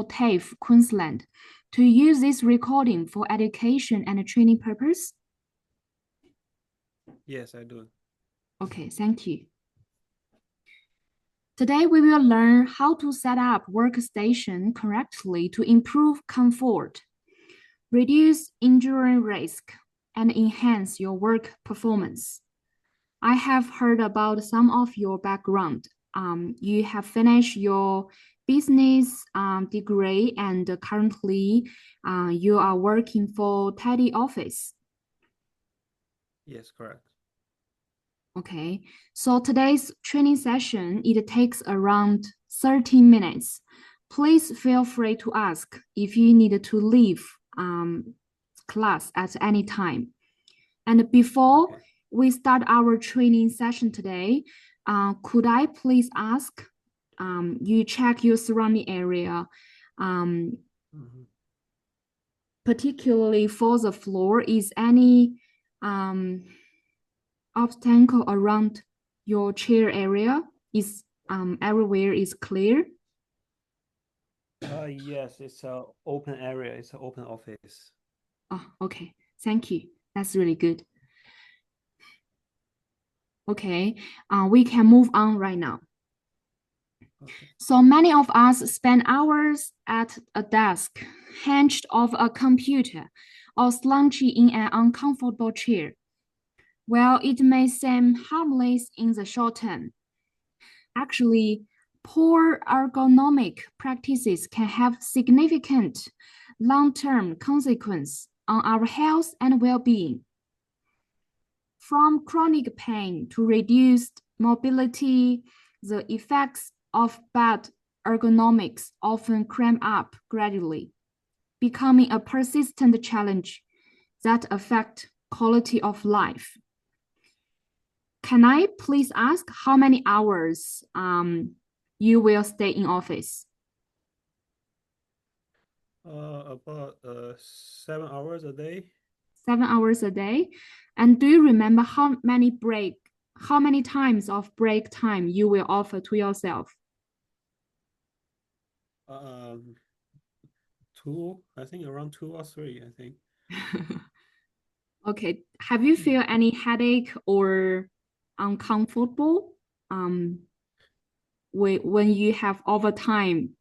TAFE, Queensland, to use this recording for education and training purpose? Yes, I do. Okay, thank you. Today, we will learn how to set up workstation correctly to improve comfort, reduce injury risk, and enhance your work performance. I have heard about some of your background. You have finished your business degree and currently you are working for tidy office. Yes, correct. Okay, so today's training session, it takes around 30 minutes. Please feel free to ask if you need to leave class at any time. And before Okay. we start our training session today, could I please ask you check your surrounding area, particularly for the floor, is any obstacle around your chair area? Is everywhere is clear? Yes, it's an open area. It's an open office. Oh, okay. Thank you. That's really good. Okay, we can move on right now. Okay. So many of us spend hours at a desk, hunched over a computer, or slouching in an uncomfortable chair. While it may seem harmless in the short term, actually, poor ergonomic practices can have significant long-term consequences on our health and well-being. From chronic pain to reduced mobility, the effects of bad ergonomics often climb up gradually, becoming a persistent challenge that affect quality of life. Can I please ask how many hours you will stay in office? About 7 hours a day. 7 hours a day. And do you remember how many times of break time you will offer to yourself? Um, two, I think around 2 or 3, I think. Okay. Have you feel any headache or uncomfortable when you have overtime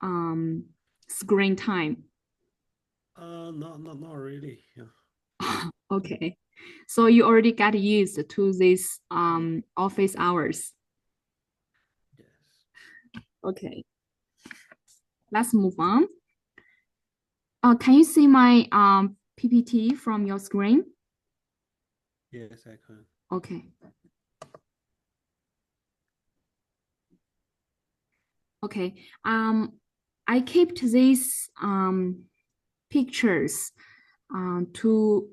um, screen time? Not really. Yeah. Okay. So you already got used to these office hours. Yes. Okay. Let's move on. Can you see my PPT from your screen? Yes, I can. Okay. Okay. I kept these pictures to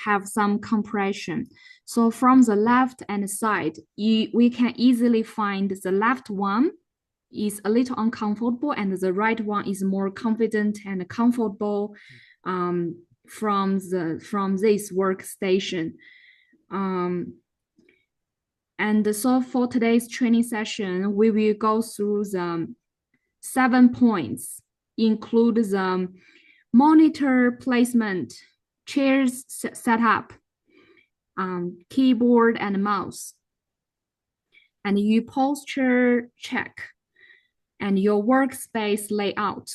have some compression. So from the left and side, we can easily find the left one is a little uncomfortable and the right one is more confident and comfortable from this workstation. And so for today's training session, we will go through the 7 points, include the monitor placement, chairs setup, keyboard and mouse, and your posture check, and your workspace layout,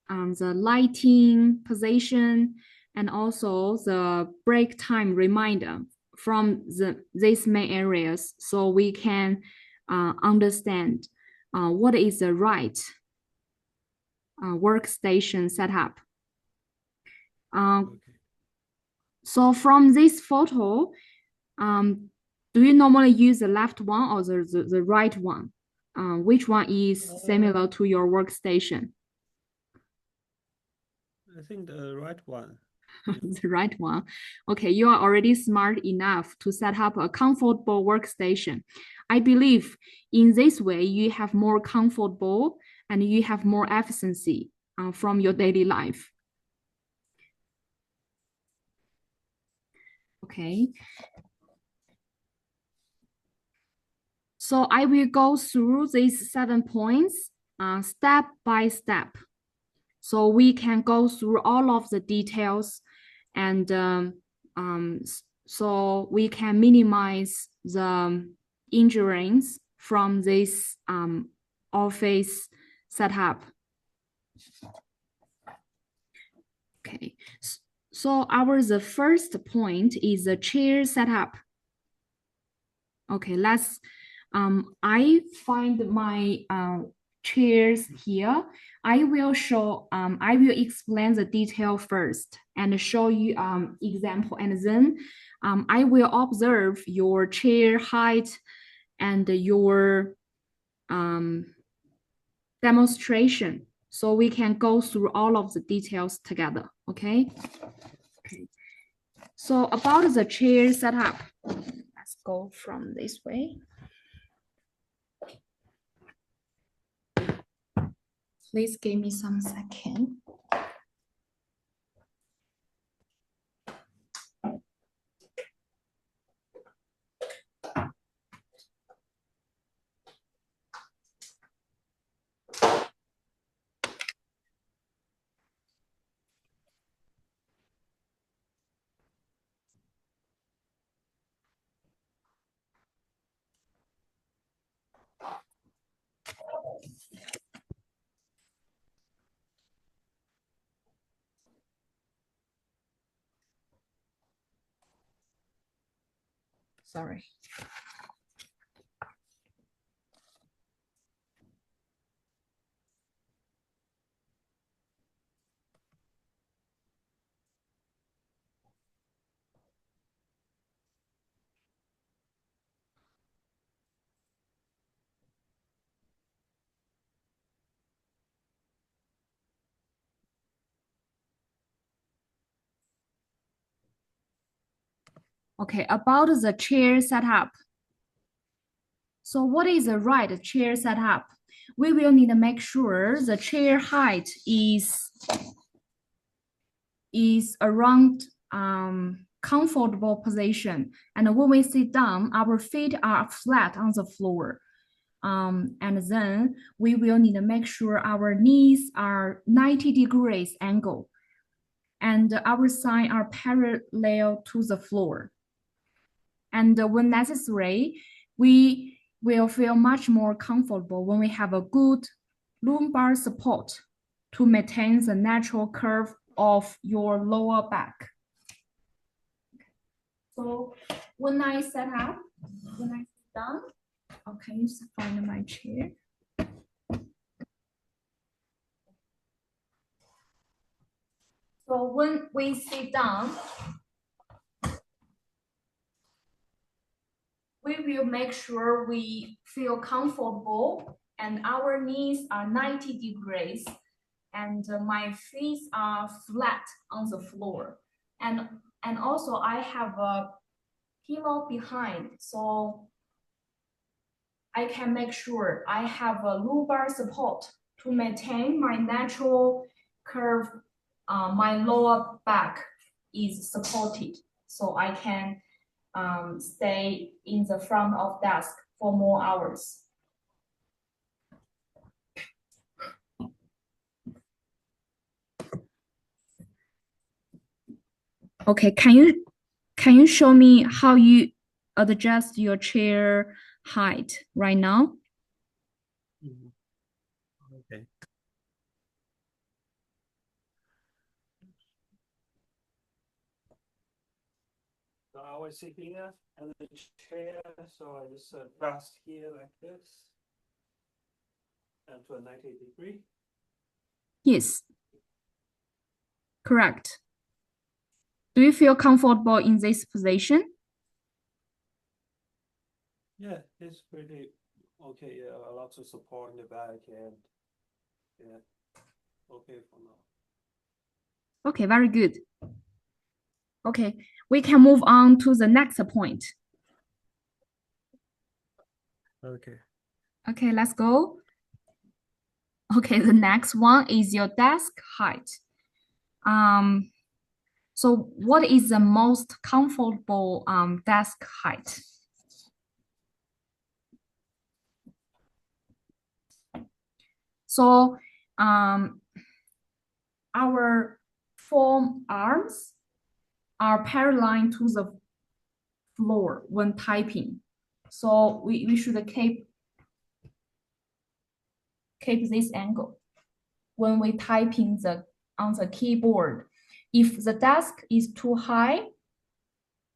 the lighting position, and also the break time reminder from these main areas so we can understand what is the right workstation setup. Okay. So from this photo, do you normally use the left one or the right one? Which one is similar to your workstation? I think the right one. The right one. Okay, you are already smart enough to set up a comfortable workstation. I believe in this way, you have more comfortable and you have more efficiency from your daily life. Okay. So I will go through these 7 points step by step. So we can go through all of the details and so we can minimize the injuries from this office setup. Okay, so the first point is the chair setup. Okay, let's, I find my chairs here. I will explain the detail first and show you example, and then I will observe your chair height and your demonstration, so we can go through all of the details together, okay? Okay. So about the chair setup, let's go from this way. Please give me some second. Sorry. Okay, about the chair setup. So what is the right chair setup? We will need to make sure the chair height is around comfortable position. And when we sit down, our feet are flat on the floor. And then we will need to make sure our knees are 90 degrees angle and our thighs are parallel to the floor. And when necessary, we will feel much more comfortable when we have a good lumbar support to maintain the natural curve of your lower back. So when I sit down, okay, you find my chair. So when we sit down, we will make sure we feel comfortable and our knees are 90 degrees and my feet are flat on the floor. And also I have a pillow behind, so I can make sure I have a lumbar support to maintain my natural curve. My lower back is supported, so I can stay in the front of desk for more hours. Okay, can you show me how you adjust your chair height right now? Okay. So I was sitting here and the chair, so I just rest here like this and to a 90 degree. Yes, correct. Do you feel comfortable in this position? Yeah, it's pretty okay. Yeah, a lot of support in the back and yeah, okay for now. Okay, very good. Okay, we can move on to the next point. Okay. Okay, let's go. Okay, the next one is your desk height. So what is the most comfortable desk height? So our forearms are parallel to the floor when typing. So we should keep this angle when we typing on the keyboard. If the desk is too high,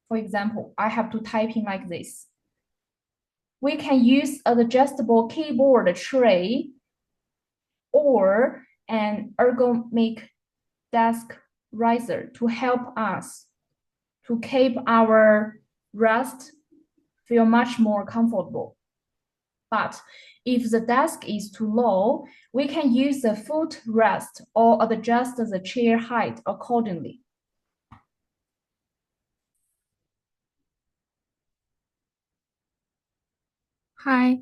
for example, I have to type in like this. We can use an adjustable keyboard tray or an ergonomic desk riser to help us to keep our wrist feel much more comfortable. But if the desk is too low, we can use the foot rest or adjust the chair height accordingly. Hi.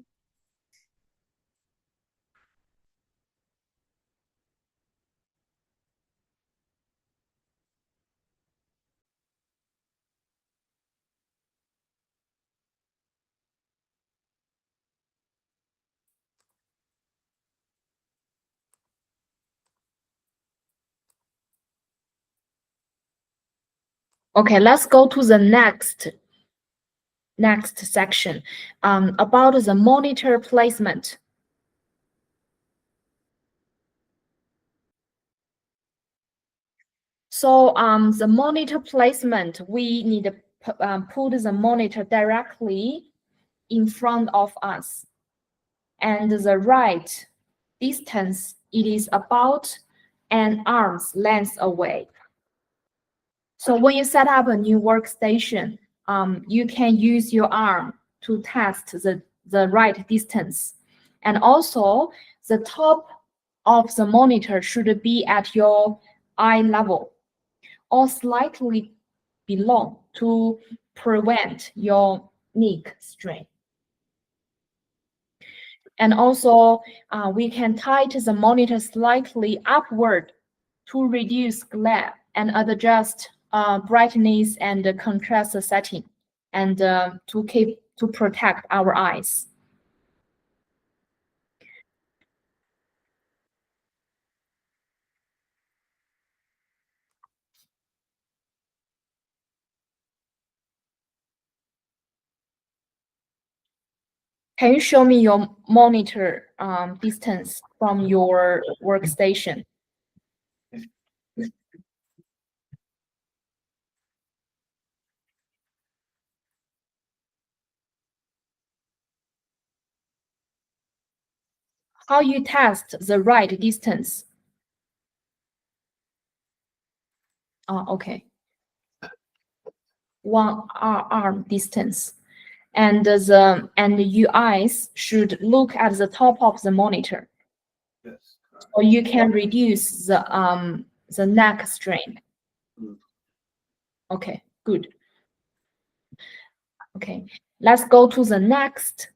Okay, let's go to the next section about the monitor placement. So the monitor placement, we need to put the monitor directly in front of us. And the right distance, it is about an arm's length away. So when you set up a new workstation, you can use your arm to test the right distance. And also, the top of the monitor should be at your eye level or slightly below to prevent your neck strain. And also, we can tilt the monitor slightly upward to reduce glare and adjust brightness and contrast setting, and to protect our eyes. Can you show me your monitor distance from your workstation? How you test the right distance? Okay. One arm distance. And your eyes should look at the top of the monitor. Yes. Or you can reduce the neck strain. Okay, good. Okay, let's go to the next.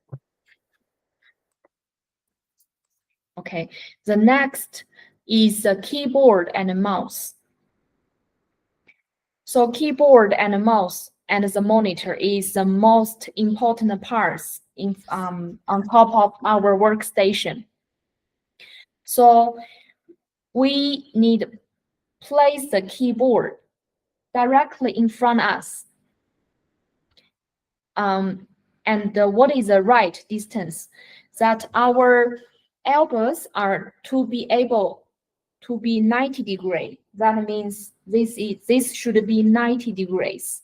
Okay, the next is the keyboard and mouse. So keyboard and mouse and the monitor is the most important parts on top of our workstation. So we need to place the keyboard directly in front of us. And what is the right distance? That our elbows are to be able to be 90 degrees. That means this should be 90 degrees.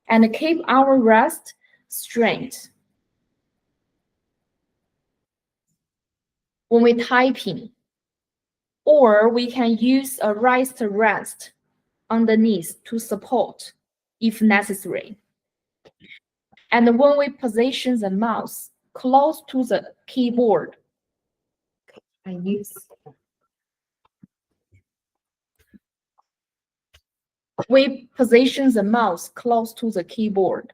And keep our wrist straight. When we typing, or we can use a raised rest underneath to support if necessary. And when we position the mouse close to the keyboard, we position the mouse close to the keyboard.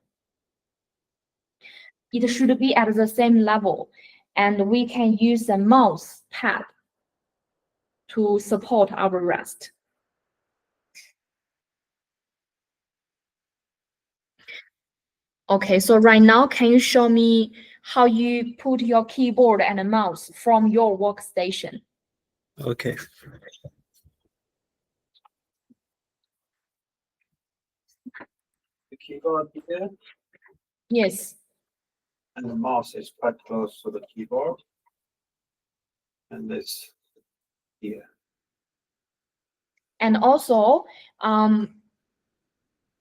It should be at the same level, and we can use the mouse pad to support our wrist. Okay, so right now, can you show me how you put your keyboard and a mouse from your workstation. Okay. The keyboard here. Yes. And the mouse is quite close to the keyboard. And this here. And also,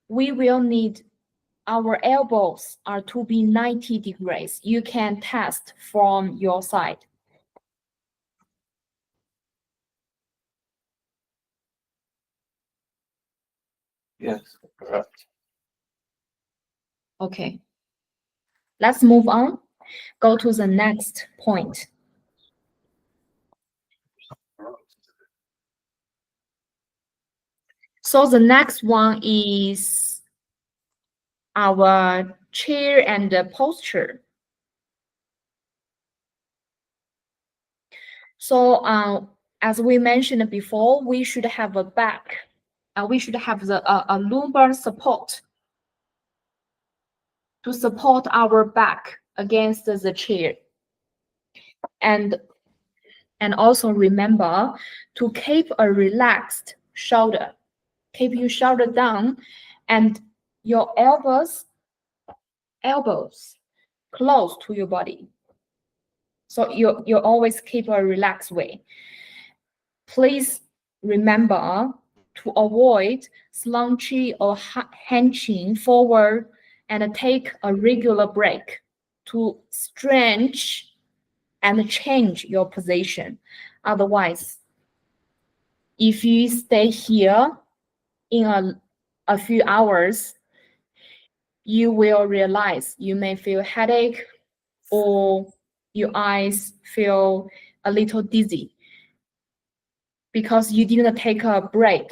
we will need our elbows are to be 90 degrees. You can test from your side. Yes, correct. Okay. Let's move on. Go to the next point. So the next one is our chair and the posture. So as we mentioned before, we should have a back. We should have a lumbar support to support our back against the chair. And also remember to keep a relaxed shoulder. Keep your shoulder down and your elbows close to your body. So you always keep a relaxed way. Please remember to avoid slouching or hunching forward and take a regular break to stretch and change your position. Otherwise, if you stay here in a few hours, you will realize you may feel headache or your eyes feel a little dizzy because you didn't take a break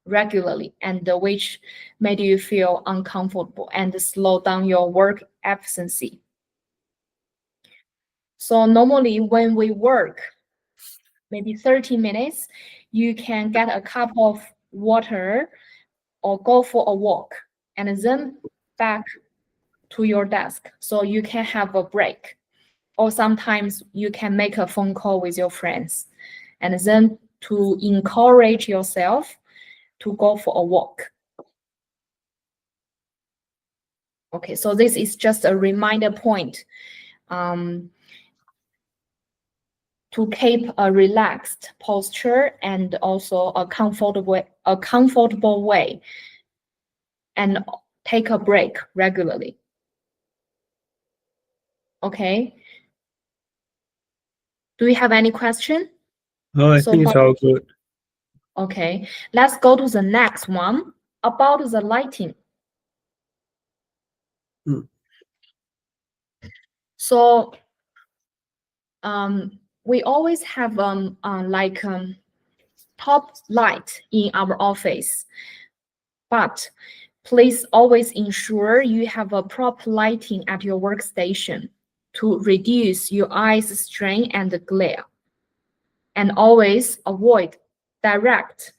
regularly, and which made you feel uncomfortable and slow down your work efficiency. So normally when we work, maybe 30 minutes, you can get a cup of water or go for a walk and then back to your desk so you can have a break. Or sometimes you can make a phone call with your friends and then to encourage yourself to go for a walk. Okay, so this is just a reminder point to keep a relaxed posture and also a comfortable way and take a break regularly. Okay. Do you have any question? No, I think it's all good. Okay, let's go to the next one about the lighting. So we always have top light in our office, but please always ensure you have a proper lighting at your workstation to reduce your eyes strain and glare. And always avoid direct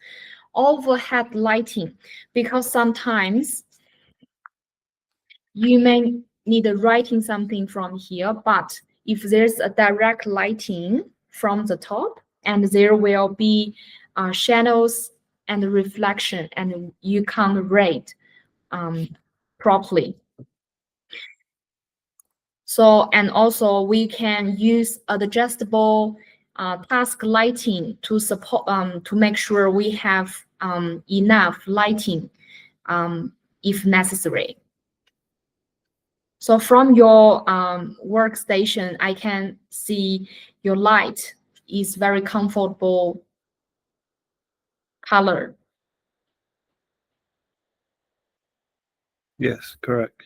overhead lighting because sometimes you may need writing something from here, but if there's a direct lighting from the top and there will be shadows and reflection and you can't read properly. So, and also we can use adjustable task lighting to support to make sure we have enough lighting if necessary. So from your workstation, I can see your light is very comfortable color. Yes, correct.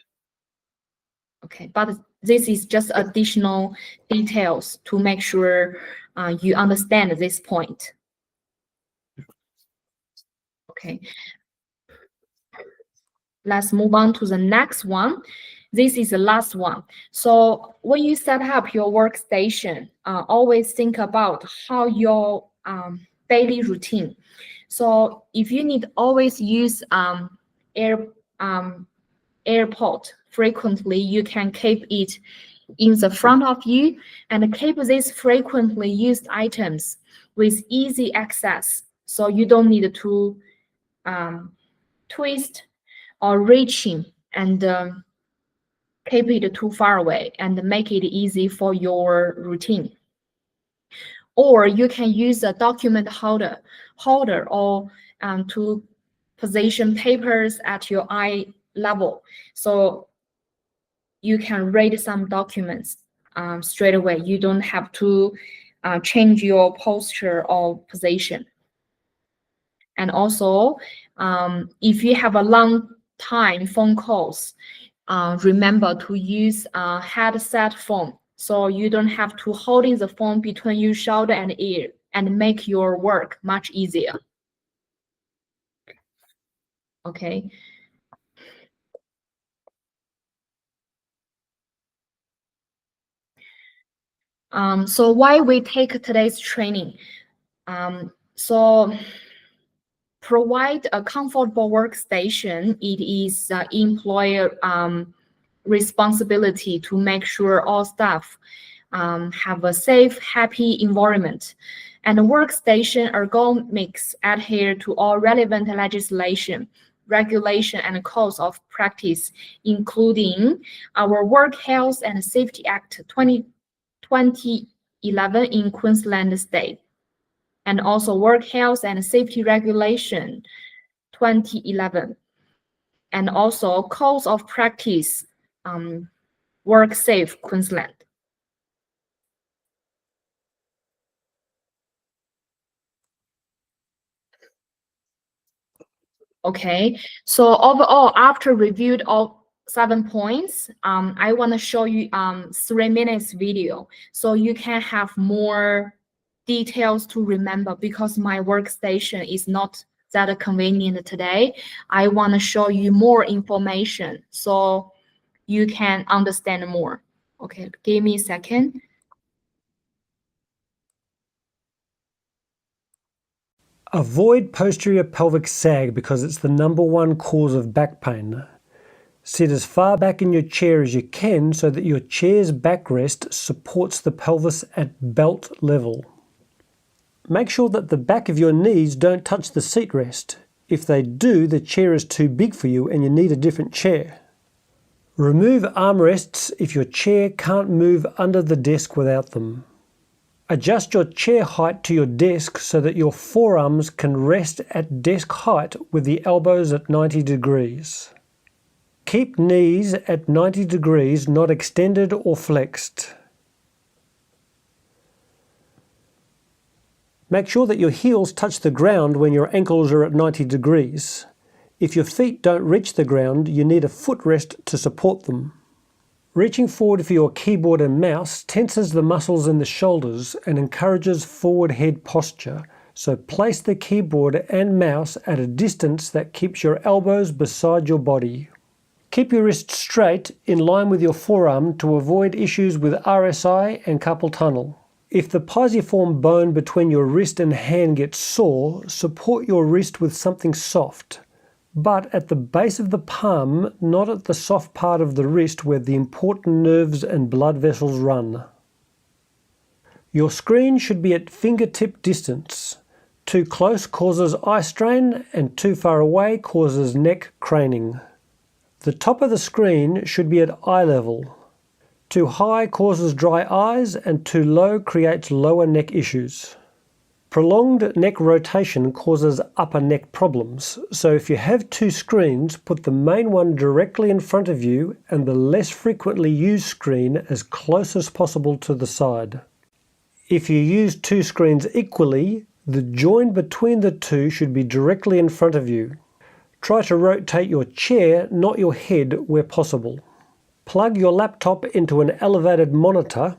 Okay, but this is just additional details to make sure you understand this point. Okay, let's move on to the next one. This is the last one. So when you set up your workstation, always think about how your daily routine. So if you need always use AirPod frequently, you can keep it in the front of you and keep these frequently used items with easy access. So you don't need to twist or reaching and keep it too far away and make it easy for your routine. Or you can use a document holder or to position papers at your eye level. So you can read some documents straight away. You don't have to change your posture or position. And also, if you have a long time phone calls, remember to use a headset phone. So you don't have to holding the phone between your shoulder and ear and make your work much easier. Okay. So why we take today's training? So provide a comfortable workstation. It is employer responsibility to make sure all staff have a safe, happy environment. And the workstation ergonomics adhere to all relevant legislation, regulation, and codes of practice, including our Work Health and Safety Act 2011 in Queensland State, and also Work Health and Safety Regulation 2011, and also codes of practice, Work Safe Queensland. Okay, so overall, after reviewed all 7 points, I want to show you 3 minutes video so you can have more details to remember, because my workstation is not that convenient today. I want to show you more information so you can understand more. Okay, give me a second. Avoid posterior pelvic sag because it's the #1 cause of back pain. Sit as far back in your chair as you can so that your chair's backrest supports the pelvis at belt level. Make sure that the back of your knees don't touch the seat rest. If they do, the chair is too big for you and you need a different chair. Remove armrests if your chair can't move under the desk without them. Adjust your chair height to your desk so that your forearms can rest at desk height with the elbows at 90 degrees. Keep knees at 90 degrees, not extended or flexed. Make sure that your heels touch the ground when your ankles are at 90 degrees. If your feet don't reach the ground, you need a footrest to support them. Reaching forward for your keyboard and mouse tenses the muscles in the shoulders and encourages forward head posture, so place the keyboard and mouse at a distance that keeps your elbows beside your body. Keep your wrist straight in line with your forearm to avoid issues with RSI and carpal tunnel. If the pisiform bone between your wrist and hand gets sore, support your wrist with something soft, but at the base of the palm, not at the soft part of the wrist where the important nerves and blood vessels run. Your screen should be at fingertip distance. Too close causes eye strain and too far away causes neck craning. The top of the screen should be at eye level. Too high causes dry eyes and too low creates lower neck issues. Prolonged neck rotation causes upper neck problems, so if you have 2 screens, put the main one directly in front of you and the less frequently used screen as close as possible to the side. If you use 2 screens equally, the join between the 2 should be directly in front of you. Try to rotate your chair, not your head, where possible. Plug your laptop into an elevated monitor,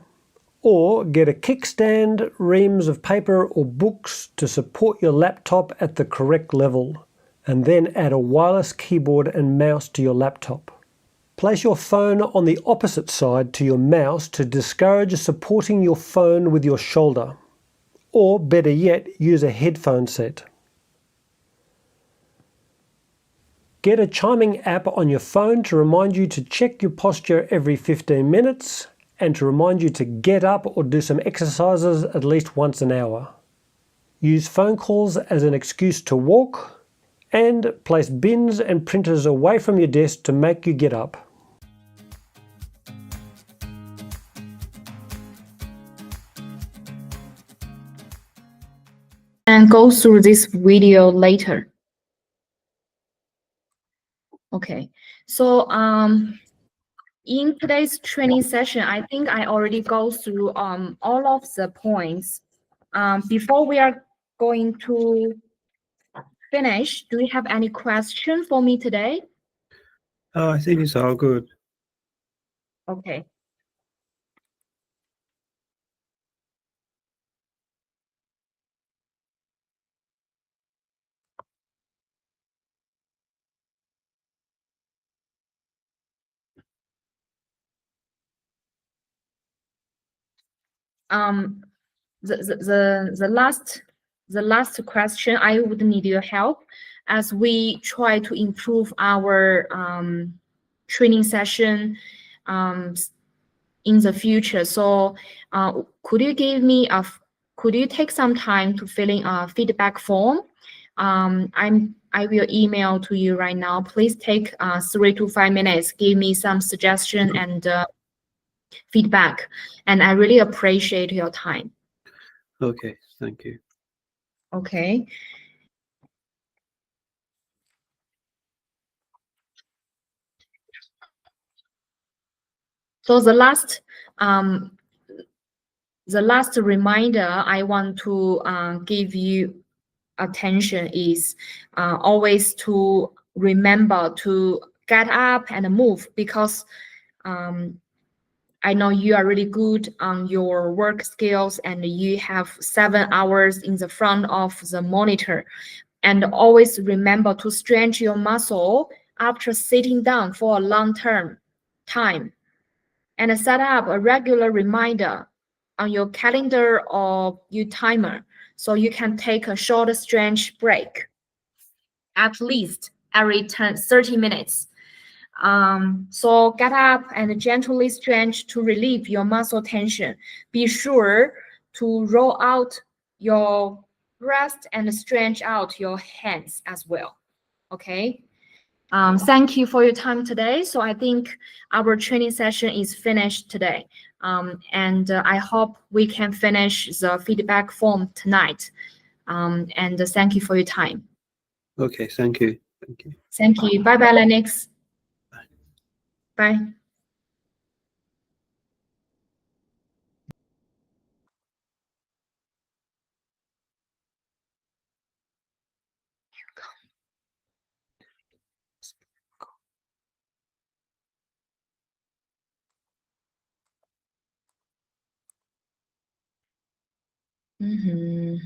or get a kickstand, reams of paper or books to support your laptop at the correct level, and then add a wireless keyboard and mouse to your laptop. Place your phone on the opposite side to your mouse to discourage supporting your phone with your shoulder, or better yet, use a headphone set. Get a chiming app on your phone to remind you to check your posture every 15 minutes and to remind you to get up or do some exercises at least once an hour. Use phone calls as an excuse to walk, and place bins and printers away from your desk to make you get up. And go through this video later. Okay, so in today's training session, I think I already go through all of the points. Before we are going to finish, do you have any question for me today? I think it's all good. Okay. The last question, I would need your help as we try to improve our training session in the future. So could you take some time to fill in a feedback form? I will email to you right now. Please take 3 to 5 minutes. Give me some suggestion and feedback. And I really appreciate your time. Okay, thank you. Okay. So the last reminder I want to give you attention is always to remember to get up and move, because I know you are really good on your work skills and you have 7 hours in the front of the monitor. And always remember to stretch your muscle after sitting down for a long-term time. And set up a regular reminder on your calendar or your timer so you can take a short stretch break at least every 30 minutes. So get up and gently stretch to relieve your muscle tension. Be sure to roll out your breast and stretch out your hands as well. Okay. Thank you for your time today. So I think our training session is finished today. And I hope we can finish the feedback form tonight. And thank you for your time. Okay, thank you. Thank you. Thank you. Bye-bye, Lennox. Bye. Mm-hmm.